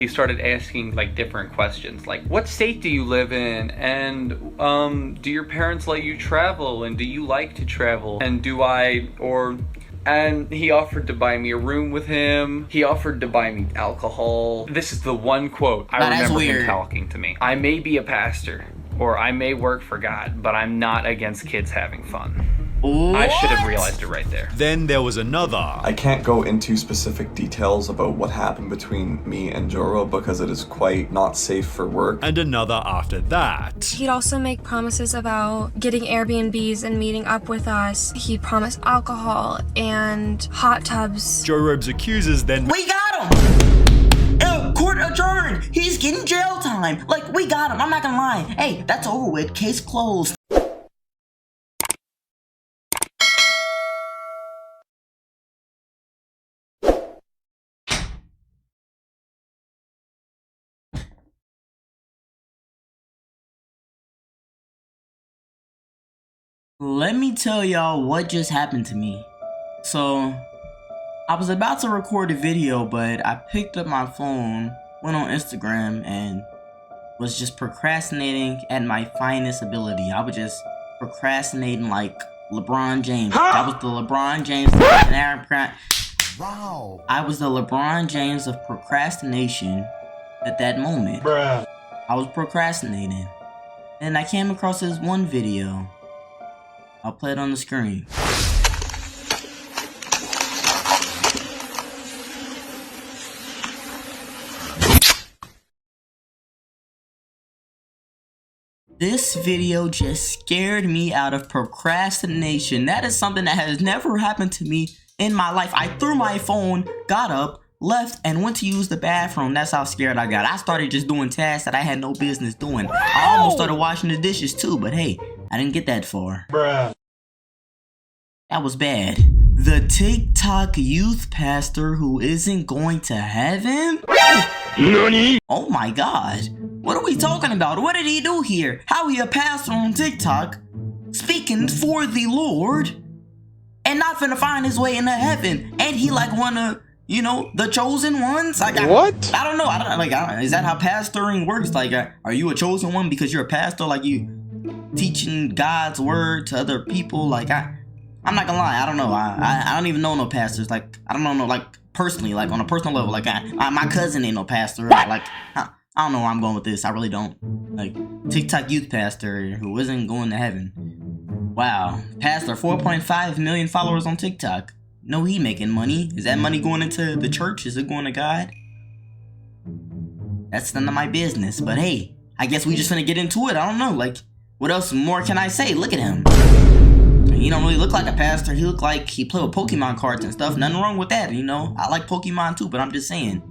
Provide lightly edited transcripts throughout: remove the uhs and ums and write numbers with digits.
He started asking like different questions, like what state do you live in, and do your parents let you travel, and do you like to travel, and and he offered to buy me a room with him. He offered to buy me alcohol. This is the one quote I remember him talking to me. I may be a pastor, or I may work for God, but I'm not against kids having fun. What? I should have realized it right there. Then there was another. I can't go into specific details about what happened between me and Joro because it is quite not safe for work. And another after that. He'd also make promises about getting Airbnbs and meeting up with us. He'd promise alcohol and hot tubs. Jorobe's accusers then... We got him! Court adjourned! He's getting jail time! Like, we got him, I'm not gonna lie. Hey, that's over with, case closed. Let me tell y'all what just happened to me. So, I was about to record a video, but I picked up my phone, went on Instagram, and was just procrastinating at my finest ability. I was just procrastinating like LeBron James. That was the LeBron James. Wow. I was the LeBron James of procrastination at that moment. Bruh. I was procrastinating. And I came across this one video. I'll play it on the screen. This video just scared me out of procrastination. That is something that has never happened to me in my life. I threw my phone, got up, left, and went to use the bathroom. That's how scared I got. I started just doing tasks that I had no business doing. I almost started washing the dishes too, but hey, I didn't get that far. Bruh. That was bad. The TikTok youth pastor who isn't going to heaven? Nani? Oh my god. What are we talking about? What did he do here? How he a pastor on TikTok speaking for the Lord and not finna find his way into heaven? And he like one of, you know, the chosen ones? Like, what? I don't know. Is that how pastoring works? Like, are you a chosen one because you're a pastor? Like, you teaching God's word to other people? Like, I'm not gonna lie, I don't know. I don't even know no pastors. Like, I don't know, like, personally, like, on a personal level. Like, my cousin ain't no pastor. Like, I don't know where I'm going with this. I really don't. Like, TikTok youth pastor who isn't going to heaven. Wow. Pastor, 4.5 million followers on TikTok. No, he making money. Is that money going into the church? Is it going to God? That's none of my business. But hey, I guess we just gonna get into it. I don't know. Like, what else more can I say? Look at him. He don't really look like a pastor. He look like he play with Pokemon cards and stuff. Nothing wrong with that, you know. I like Pokemon too, but I'm just saying.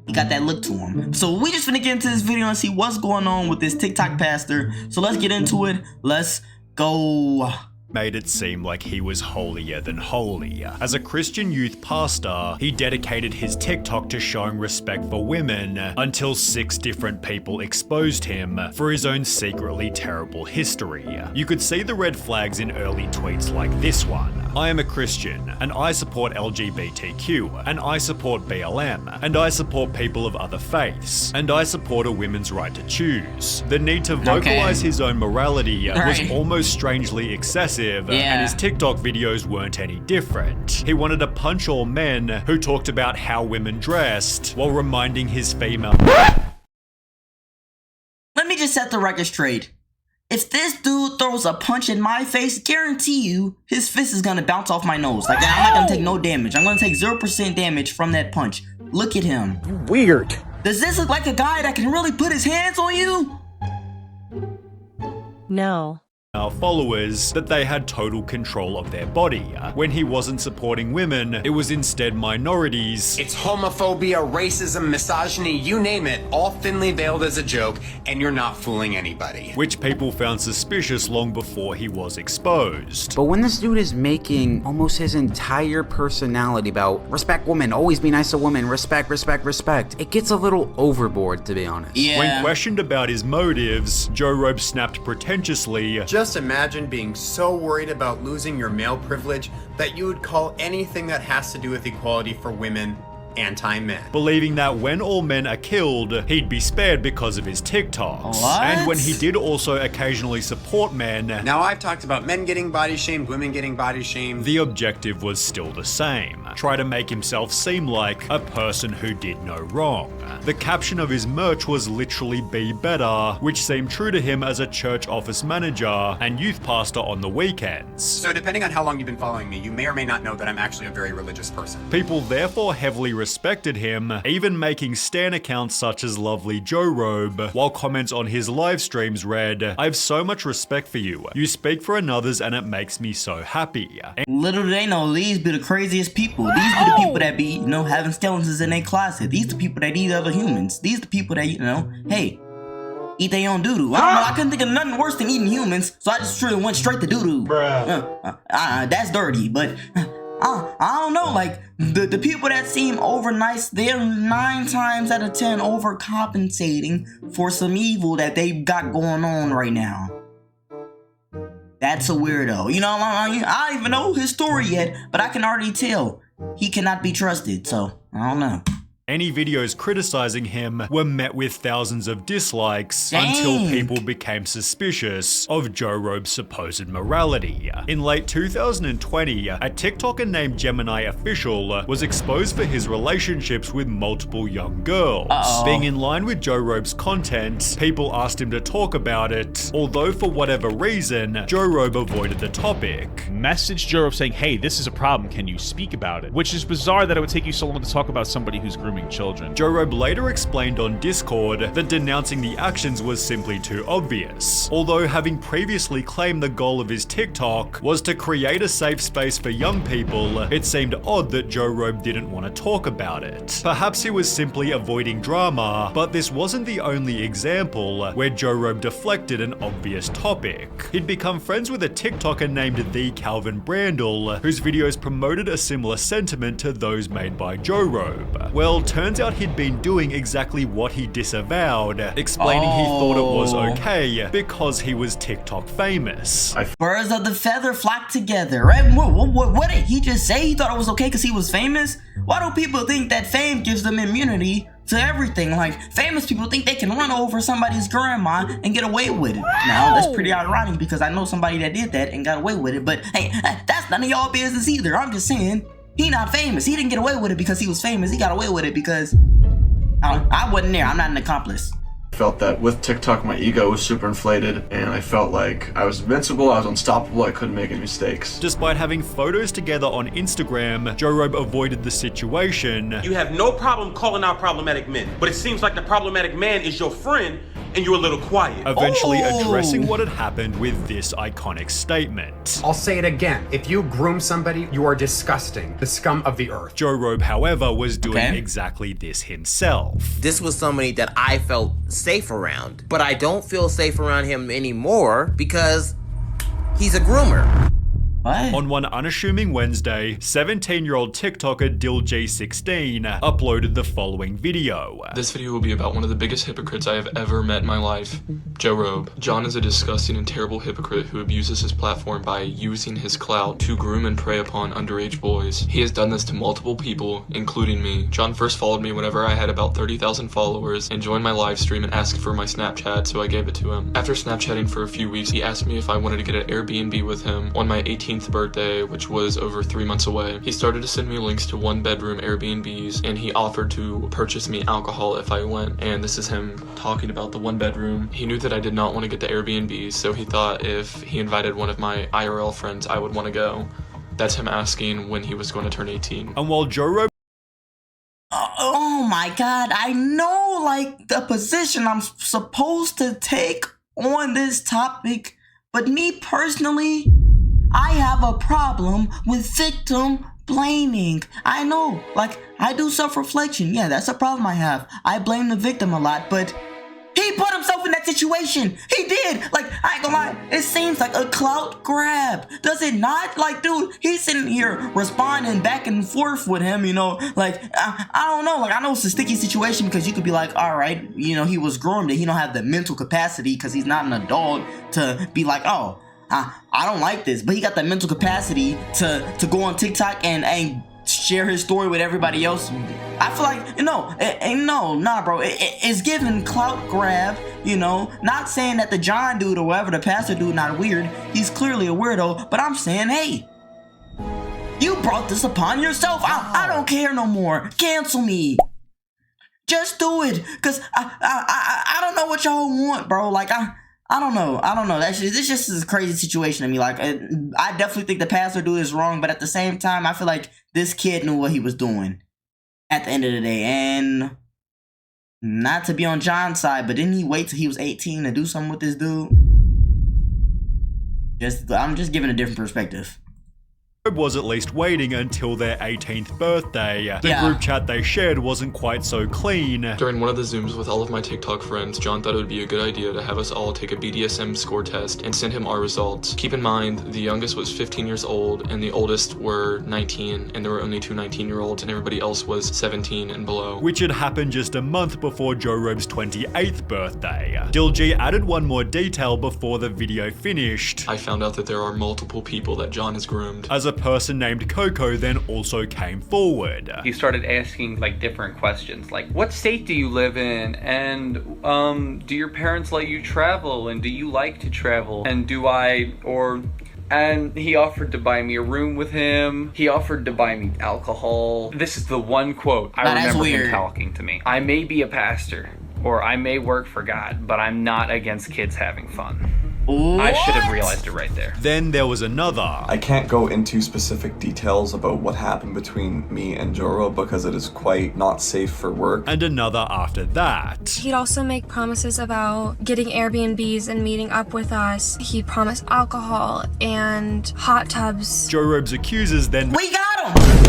He got that look to him. So we just finna get into this video and see what's going on with this TikTok pastor. So let's get into it. Let's go. Made it seem like he was holier than holy. As a Christian youth pastor, he dedicated his TikTok to showing respect for women until 6 different people exposed him for his own secretly terrible history. You could see the red flags in early tweets like this one. I am a Christian, and I support LGBTQ, and I support BLM, and I support people of other faiths, and I support a women's right to choose. The need to vocalize his own morality was almost strangely excessive. And his TikTok videos weren't any different. He wanted to punch all men who talked about how women dressed while reminding his female... Let me just set the record straight. If this dude throws a punch in my face, guarantee you, his fist is gonna bounce off my nose. Like, I'm not gonna take no damage. I'm gonna take 0% damage from that punch. Look at him. You weird. Does this look like a guy that can really put his hands on you? No. Followers that they had total control of their body. When he wasn't supporting women, it was instead minorities. It's homophobia, racism, misogyny, you name it, all thinly veiled as a joke, and you're not fooling anybody. Which people found suspicious long before he was exposed. But when this dude is making almost his entire personality about respect women, always be nice to women, respect, respect, respect, it gets a little overboard, to be honest. Yeah. When questioned about his motives, Jorobe snapped pretentiously, Just imagine being so worried about losing your male privilege that you would call anything that has to do with equality for women anti-men. believing that when all men are killed, he'd be spared because of his TikToks. What? And when he did also occasionally support men, Now, I've talked about men getting body shamed, women getting body shamed. the objective was still the same. Try to make himself seem like a person who did no wrong. The caption of his merch was literally "Be Better," which seemed true to him as a church office manager and youth pastor on the weekends. So depending on how long you've been following me, you may or may not know that I'm actually a very religious person. People therefore heavily respected him, even making stan accounts such as Lovely Joe Robe, while comments on his live streams read, "I have so much respect for you. You speak for others and it makes me so happy." Little do they know, these be the craziest people. These be the people that be, having skeletons in their closet. These the people that eat other humans. These the people that, hey, eat their own doo-doo. I don't know, I couldn't think of nothing worse than eating humans, so I just went straight to doo-doo. That's dirty, but I don't know, like, the people that seem over nice, they're 9 times out of 10 overcompensating for some evil that they've got going on right now. That's a weirdo. I don't even know his story yet, but I can already tell he cannot be trusted, so I don't know. Any videos criticizing him were met with thousands of dislikes Dang. until people became suspicious of Joe Robe's supposed morality. In late 2020, a TikToker named Gemini Official was exposed for his relationships with multiple young girls. Being in line with Joe Robe's content, people asked him to talk about it, although for whatever reason, Joe Robe avoided the topic. Messaged Joe Robe saying, "Hey, this is a problem, can you speak about it?" Which is bizarre that it would take you so long to talk about somebody who's grooming children. Joe Robe later explained on Discord that denouncing the actions was simply too obvious, although having previously claimed the goal of his TikTok was to create a safe space for young people, it seemed odd that Joe Robe didn't want to talk about it. Perhaps he was simply avoiding drama, but this wasn't the only example where Joe Robe deflected an obvious topic. He'd become friends with a TikToker named The Calvin Brandel, whose videos promoted a similar sentiment to those made by Joe Robe. Well, turns out he'd been doing exactly what he disavowed, explaining he thought it was okay because he was TikTok famous. Birds of the feather flock together, right? What did he just say? He thought it was okay because he was famous? Why do people think that fame gives them immunity to everything? Like, famous people think they can run over somebody's grandma and get away with it. Now, that's pretty ironic because I know somebody that did that and got away with it, but hey, that's none of y'all business either. I'm just saying, he not famous. He didn't get away with it because he was famous. He got away with it because I wasn't there. I'm not an accomplice. I felt that with TikTok, my ego was super inflated, and I felt like I was invincible, I was unstoppable, I couldn't make any mistakes. Despite having photos together on Instagram, Joe Robe avoided the situation. You have no problem calling out problematic men, but it seems like the problematic man is your friend, and you're a little quiet. Eventually addressing what had happened with this iconic statement. I'll say it again. If you groom somebody, you are disgusting. The scum of the earth. Joe Robe, however, was doing exactly this himself. This was somebody that I felt safe around, but I don't feel safe around him anymore because he's a groomer. What? On one unassuming Wednesday, 17-year-old TikToker DillG16 uploaded the following video. This video will be about one of the biggest hypocrites I have ever met in my life, Joe Robe. John is a disgusting and terrible hypocrite who abuses his platform by using his clout to groom and prey upon underage boys. He has done this to multiple people, including me. John first followed me whenever I had about 30,000 followers and joined my live stream and asked for my Snapchat, so I gave it to him. After Snapchatting for a few weeks, he asked me if I wanted to get an Airbnb with him on my 18th birthday, which was over 3 months away. He started to send me links to 1-bedroom Airbnbs, and he offered to purchase me alcohol if I went. And this is him talking about the 1-bedroom. He knew that I did not want to get the Airbnb, so he thought if he invited one of my IRL friends, I would want to go. That's him asking when he was going to turn 18. And while Joe Robe Oh my god, I know like the position I'm supposed to take on this topic, but me personally, I have a problem with victim blaming. I know, like, I do self-reflection. Yeah, that's a problem I have. I blame the victim a lot, but he put himself in that situation. He did. Like, I ain't gonna lie, it seems like a clout grab. Does it not? Like, dude, he's sitting here responding back and forth with him, like, I don't know. Like, I know it's a sticky situation because you could be like, all right, he was groomed and he don't have the mental capacity because he's not an adult to be like, oh, I don't like this, but he got the mental capacity to go on TikTok and share his story with everybody else. I feel like, bro. It's giving clout grab, Not saying that the John dude or whatever, the pastor dude, not weird. He's clearly a weirdo, but I'm saying, hey, you brought this upon yourself. I don't care no more. Cancel me. Just do it, cause I don't know what y'all want, bro. Like I don't know. This just is a crazy situation to me. Like I definitely think the pastor dude is wrong, but at the same time, I feel like this kid knew what he was doing at the end of the day. And not to be on John's side, but didn't he wait till he was 18 to do something with this dude? I'm just giving a different perspective. Was at least waiting until their 18th birthday. The group chat they shared wasn't quite so clean. During one of the Zooms with all of my TikTok friends, John thought it would be a good idea to have us all take a BDSM score test and send him our results. Keep in mind, the youngest was 15 years old and the oldest were 19, and there were only two 19-year-olds and everybody else was 17 and below. Which had happened just a month before Joe Robe's 28th birthday. Dilgy added one more detail before the video finished. I found out that there are multiple people that John has groomed. As a person named Coco then also came forward. He started asking like different questions, like what state do you live in, and do your parents let you travel, and do you like to travel, and and he offered to buy me a room with him. He offered to buy me alcohol. This is the one quote I remember him talking to me. I may be a pastor, or I may work for God, but I'm not against kids having fun. What? I should have realized it right there. Then there was another. I can't go into specific details about what happened between me and Joro because it is quite not safe for work. And another after that. He'd also make promises about getting Airbnbs and meeting up with us. He'd promise alcohol and hot tubs. Joe Robe's accusers then... We got him!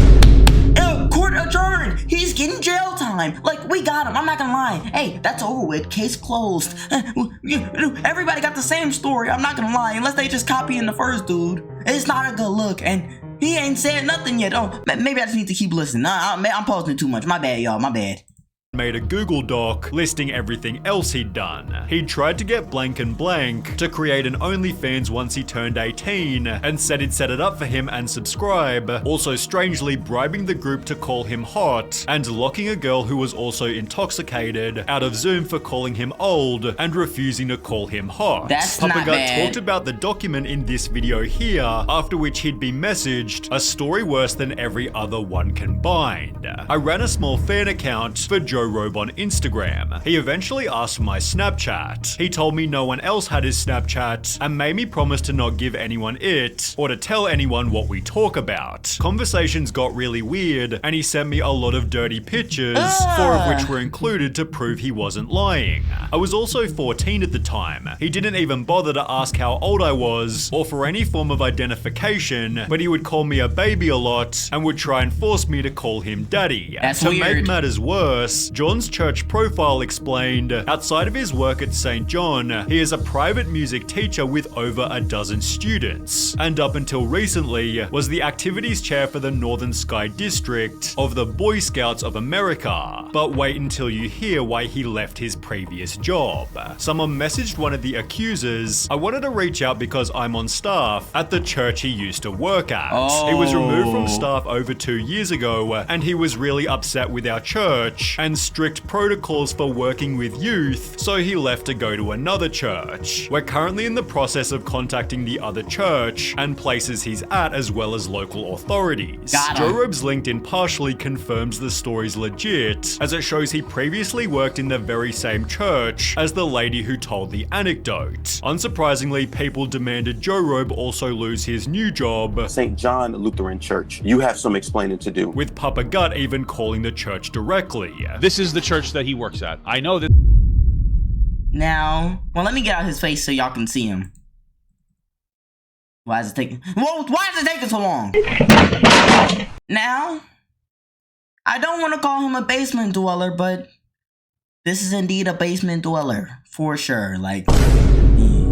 Court adjourned! He's getting jail time! Like, we got him, I'm not gonna lie. Hey, that's over with, case closed. Everybody got the same story, I'm not gonna lie, unless they just copying the first dude. It's not a good look, and he ain't said nothing yet. Oh, maybe I just need to keep listening. I'm pausing too much, my bad, y'all, my bad. Made a Google Doc listing everything else he'd done. He tried to get blank and blank to create an OnlyFans once he turned 18 and said he'd set it up for him and subscribe, also strangely bribing the group to call him hot and locking a girl who was also intoxicated out of Zoom for calling him old and refusing to call him hot. That's not bad. Papa Gut talked about the document in this video here, after which he'd be messaged a story worse than every other one combined. I ran a small fan account for Joe Robe on Instagram. He eventually asked for my Snapchat. He told me no one else had his Snapchat and made me promise to not give anyone it or to tell anyone what we talk about. Conversations got really weird and he sent me a lot of dirty pictures, 4 of which were included to prove he wasn't lying. I was also 14 at the time. He didn't even bother to ask how old I was or for any form of identification, but he would call me a baby a lot and would try and force me to call him daddy. That's to weird. make matters worse, John's church profile explained, outside of his work at St. John, he is a private music teacher with over a dozen students, and up until recently, was the activities chair for the Northern Sky District of the Boy Scouts of America. But wait until you hear why he left his previous job. Someone messaged one of the accusers, I wanted to reach out because I'm on staff at the church he used to work at. He was removed from staff over 2 years ago, and he was really upset with our church and strict protocols for working with youth, so he left to go to another church. We're currently in the process of contacting the other church and places he's at, as well as local authorities. Joe Robe's LinkedIn partially confirms the story's legit, as it shows he previously worked in the very same church as the lady who told the anecdote. Unsurprisingly, people demanded Joe Robe also lose his new job, St. John Lutheran Church. You have some explaining to do. With Papa Gut even calling the church directly. This is the church that he works at. I know that. Now, well, let me get out his face so y'all can see him. Why is it taking so long? Now, I don't want to call him a basement dweller, but this is indeed a basement dweller for sure. Like,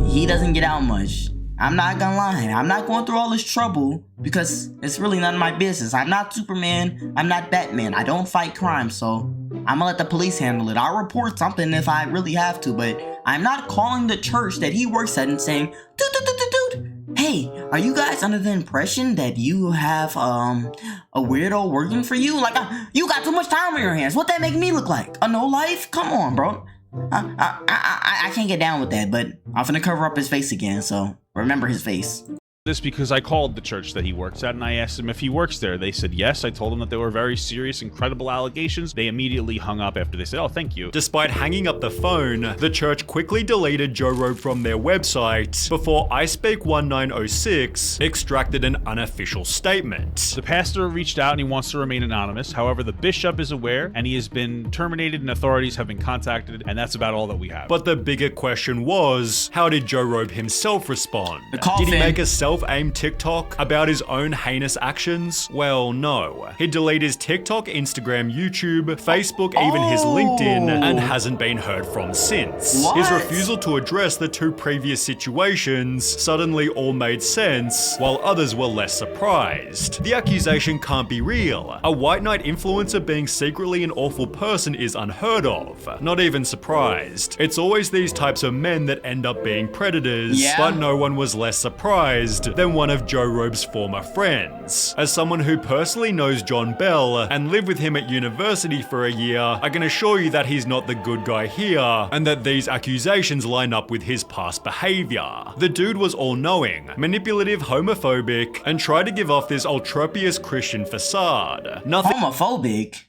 he doesn't get out much. I'm not gonna lie, I'm not going through all this trouble because it's really none of my business. I'm not Superman, I'm not Batman, I don't fight crime, so I'm gonna let the police handle it. I'll report something if I really have to, but I'm not calling the church that he works at and saying, dude, hey, are you guys under the impression that you have a weirdo working for you? Like, you got too much time on your hands. What that make me look like? A no life? Come on, bro. I can't get down with that, but I'm finna cover up his face again, so remember his face. This because I called the church that he works at and I asked him if he works there. They said yes. I told them that they were very serious and credible allegations. They immediately hung up after they said, oh, thank you. Despite hanging up the phone, the church quickly deleted Joe Rogan from their website before iSpeak1906 extracted an unofficial statement. The pastor reached out and he wants to remain anonymous. However, the bishop is aware and he has been terminated and authorities have been contacted, and that's about all that we have. But the bigger question was, how did Joe Rogan himself respond? Did he make a self-aimed TikTok about his own heinous actions? Well, no. He deleted his TikTok, Instagram, YouTube, Facebook, even his LinkedIn, and hasn't been heard from since. What? His refusal to address the two previous situations suddenly all made sense, while others were less surprised. The accusation can't be real. A white knight influencer being secretly an awful person is unheard of. Not even surprised. It's always these types of men that end up being predators, but no one was less surprised than one of Joe Rogan's former friends. As someone who personally knows John Bell and lived with him at university for a year, I can assure you that he's not the good guy here, and that these accusations line up with his past behavior. The dude was all-knowing, manipulative, homophobic, and tried to give off this ultropious Christian facade. Nothing homophobic?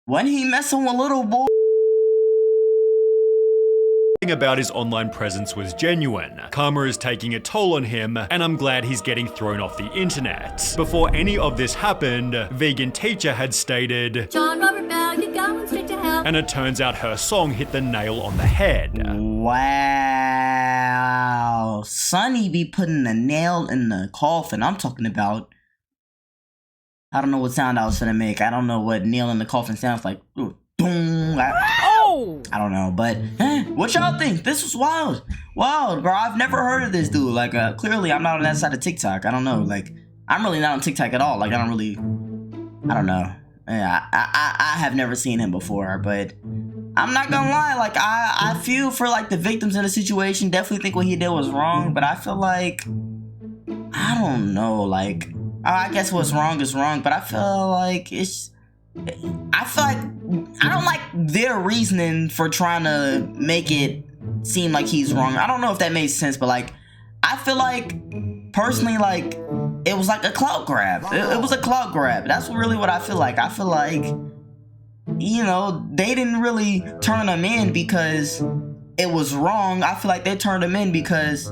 When he messing with little boy? About his online presence was genuine. Karma is taking a toll on him, and I'm glad he's getting thrown off the internet. Before any of this happened, Vegan Teacher had stated, John Robert Bell, you're going straight to hell. And it turns out her song hit the nail on the head. Wow. Sonny be putting the nail in the coffin. I'm talking about, I don't know what sound I was gonna make. I don't know what nail in the coffin sounds like. Ooh, boom. I don't know, but what y'all think? This was wild. Wild, bro. I've never heard of this dude. Like, clearly I'm not on that side of TikTok. I don't know. Like, I'm really not on TikTok at all. Like, I don't know. Yeah, I have never seen him before, but I'm not gonna lie. Like, I feel for, like, the victims in the situation. Definitely think what he did was wrong, but I feel like, I don't know. Like, I guess what's wrong is wrong, but I feel like I don't like their reasoning for trying to make it seem like he's wrong. I don't know if that makes sense, but like, I feel like, personally, like, it was like a clout grab. It was a clout grab. That's really what I feel like. I feel like, you know, they didn't really turn him in because it was wrong. I feel like they turned him in because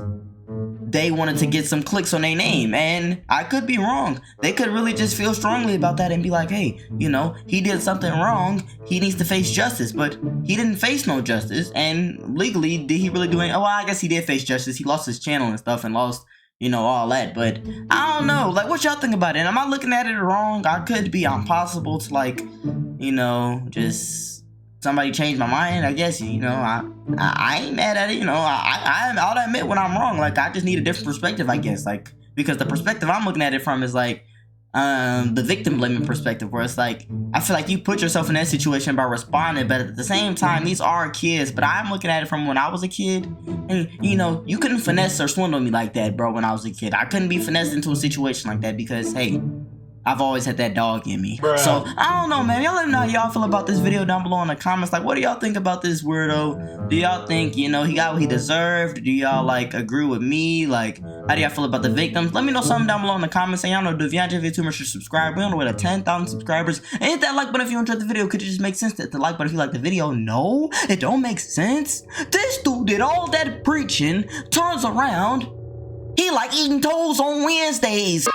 they wanted to get some clicks on their name, and I could be wrong. They could really just feel strongly about that and be like, hey, you know, he did something wrong, he needs to face justice, but he didn't face no justice, and legally, did he really do anything? Oh, well, I guess he did face justice. He lost his channel and stuff and lost, you know, all that, but I don't know. Like, what y'all think about it? Am I looking at it wrong? I could be. I'm possible to, like, you know, just somebody changed my mind, I guess. You know, I ain't mad at it. You know, I'll admit when I'm wrong. Like, I just need a different perspective, I guess. Like, because the perspective I'm looking at it from is like the victim blaming perspective, where it's like, I feel like you put yourself in that situation by responding, but at the same time, these are kids. But I'm looking at it from when I was a kid, and you know, you couldn't finesse or swindle me like that, bro. When I was a kid, I couldn't be finessed into a situation like that because, hey, I've always had that dog in me. Bruh. So, I don't know, man. Y'all let me know how y'all feel about this video down below in the comments. Like, what do y'all think about this weirdo? Do y'all think, you know, he got what he deserved? Do y'all, like, agree with me? Like, how do y'all feel about the victims? Let me know something down below in the comments. And y'all know, if y'all enjoyed the video too much, subscribe. We're on the way to 10,000 subscribers. And hit that like button if you enjoyed the video. Could it just make sense that the like button if you like the video? No, it don't make sense. This dude did all that preaching, turns around, he like eating toes on Wednesdays.